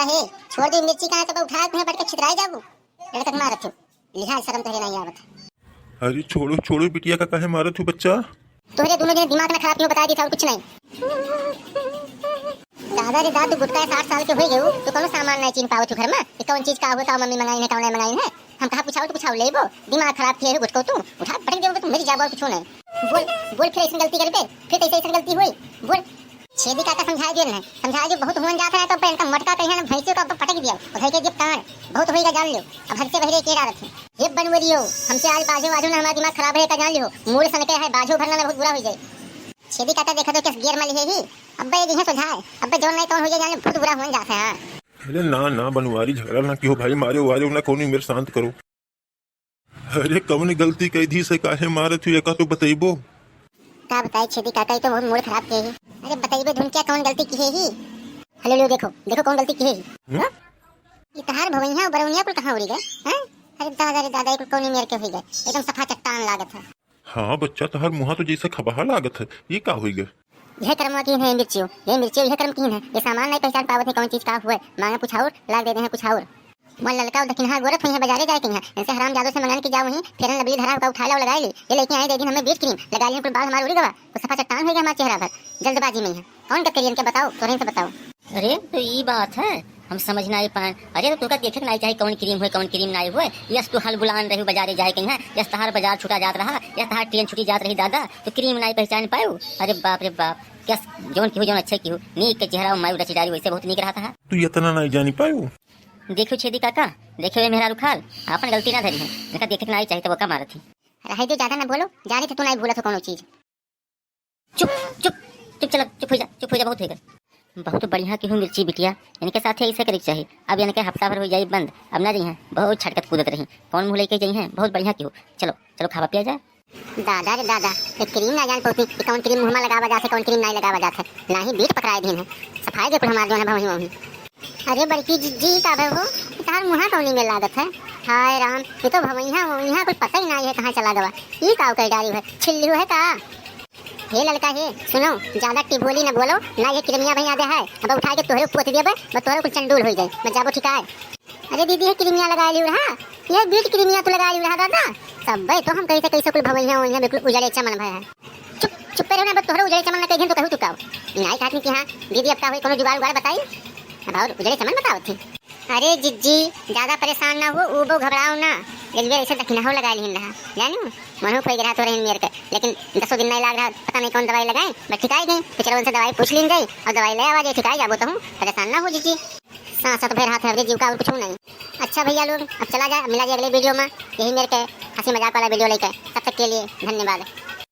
है छोड़ दे मिर्ची कहां तब उठा के पट के छितराई जाबू लड़का तक मारत हो लिहाज शर्म तो नहीं आवत। अरे छोड़ो छोड़ो बिटिया का काहे मारत हो बच्चा। तोरे दोनों दिन दिमाग में खराब क्यों बता दी था और कुछ नहीं। दादा रे दादू गुटका 60 साल के हो गए तो कोनो सामान नहीं चिन पावत घर में कि कौन चीज का होता मम्मी मंगाई है कौन नहीं मंगाई है हम कहा पूछाओ तो पूछाओ लेबो दिमाग खराब किए गुटको तू उठा पटक देबो तो मेरी जाबो कुछ नहीं बोल बोल फिर ऐसी गलती करबे फिर ऐसी गलती हुई बोल छेदी काका समझाई दे ना समझाई जो बहुत हुन जाता है तो पहन का मटका कहीं ना भैंसे का पटक दिया उधर के जब कान बहुत होएगा जान लियो अब हद से बहरे केड़ा रखे ये बनवरियो हमसे आज बाजू बाजू ना हमारा दिमाग खराब है का जान लियो मूड सनके है बाजू भरना में बहुत बुरा हो जाए। छेदी काका देखा तो किस गियर में लिए ही अब्बे ये दिखे सुझाए अब्बे जोन नहीं कौन हो जाए जाने बहुत बुरा हो जाता है। अरे ना ना बनवारी झगड़ा ना क्यों भाई मारो वारो ना कोनी मेरे शांत करो। अरे कौन गलती कही थी से काहे मारत हुई का तो बताइबो का बताई छेदी काका तो बहुत मूड खराब किए ही अरे बताइबे धुन क्या कौन गलती की है ही हेलो लो देखो देखो कौन गलती की है ही ये तहार भवैया बरौनिया को कहां उड़ी गए हैं अरे दादा को कोनी मेर के हो गए एकदम सफा चट्टान लागत है। हाँ बच्चा तहार मुहा तो जैसे खबहा लागत है ये का होई गए यह कर्म की है मिर्चियों यह कर्म की है ये सामान नहीं पहचान पावत है कौन चीज का हुआ मांगे कुछ और लाग देते हैं कुछ और मन ललका और दक्षिणा गोरख हुई है बाजारे जाए कहीं इनसे हराम जादू से मंगाने की जाओ वहीं फिर लबली धरा का उठा लो लगाई ली ये लेके आए दे दिन हमें बीच क्रीम लगा लिया बाल हमारे उड़ी गवा तो सफा चट्टान हो गया हमारा चेहरा पर जल्दबाजी में है कौन का करियन के बताओ तोरे से बताओ। अरे तो ये बात है हम समझ ना पाए अरे तो तुका देखे ना चाहे कौन क्रीम हुए कौन क्रीम ना हुए यस तू हल बुलान रही बाजारे जाए कहीं यस तहार बाजार छुटा जात रहा यस तहार ट्रेन छुटी जात रही दादा तो क्रीम ना पहचान पायो। अरे बाप रे बाप क्या जोन की हो जोन अच्छे की हो नीक के चेहरा मायू रचीदारी वैसे बहुत नीक रहा था तू इतना नहीं जानी पायो। देखो छेदी काका देखो ये मेरा रुखाल आपन गलती ना धरी है इनका देखे ना चाहिए तो वो का मारा थी रहे जो ज्यादा ना बोलो जाने थे तू नहीं भूला तो कौन चीज चुप चुप चुप चला चुप हो जा बहुत हो गया बहुत बढ़िया की हूँ मिर्ची बिटिया इनके साथ ऐसे करे चाहिए अब इनके हफ्ता भर हो जाए बंद अब ना जी हैं बहुत छटकत कूदत रही कौन मुँह लेके जाई हैं बहुत बढ़िया की हो चलो चलो खावा पिया जाए। दादा रे दादा ये क्रीम ना जान पौती कि कौन क्रीम मुंह में लगावा जाते कौन क्रीम नहीं लगावा जाते ना ही बीट पकड़ाए दिन है सफाई के पर हमारे जो है भवनी वहीं। अरे बड़की जी का हो तार मुहा कौनी में लागत है हाय राम ये तो भवैया कुछ पता ही नहीं है कहाँ चला गवा ये काव कर डाली है छिल्लू है का हे लड़का हे सुनो ज्यादा टिभोली न बोलो ना ये क्रिमिया भैया दे है अब उठा के तोहरे पोत देबे मैं तोहरे कुछ चंडूल हो जाए मैं जाबो ठीक है। अरे दीदी ये क्रिमिया लगा ली रहा ये बीट क्रिमिया तो लगा ली रहा दादा सब भाई तो हम कैसे कुल भवैया हो बिल्कुल उजड़े चमन भय है चुप चुप रहो ना तोहरे उजड़े चमन ना कहीं तो कहू तू काव नहीं कहत कि हां दीदी अब का होई कोनो जुगाड़ उगाड़ बताई अब और उजड़े चमन बताओ थी। अरे जिज्जी ज्यादा परेशान ना हो ऊबो घबराओ ना रेलवे ऐसे दक्षिणा हो लगा ली रहा जानू मनो कोई गिरा तो रहे मेरे के लेकिन 10 दिन नहीं लाग रहा पता नहीं कौन दवाई लगाए मैं ठिकाई गई तो चलो उनसे दवाई पूछ ली गई और दवाई ले आवाज ठिकाई जाबो तो हूँ परेशान ना हो जीजी सांस तो फिर हाथ है जीव का और कुछ नहीं। अच्छा भैया लोग अब चला जाए मिला जाए अगले वीडियो में यही मेरे के हंसी मजाक वाला वीडियो लेकर तब तक के लिए धन्यवाद।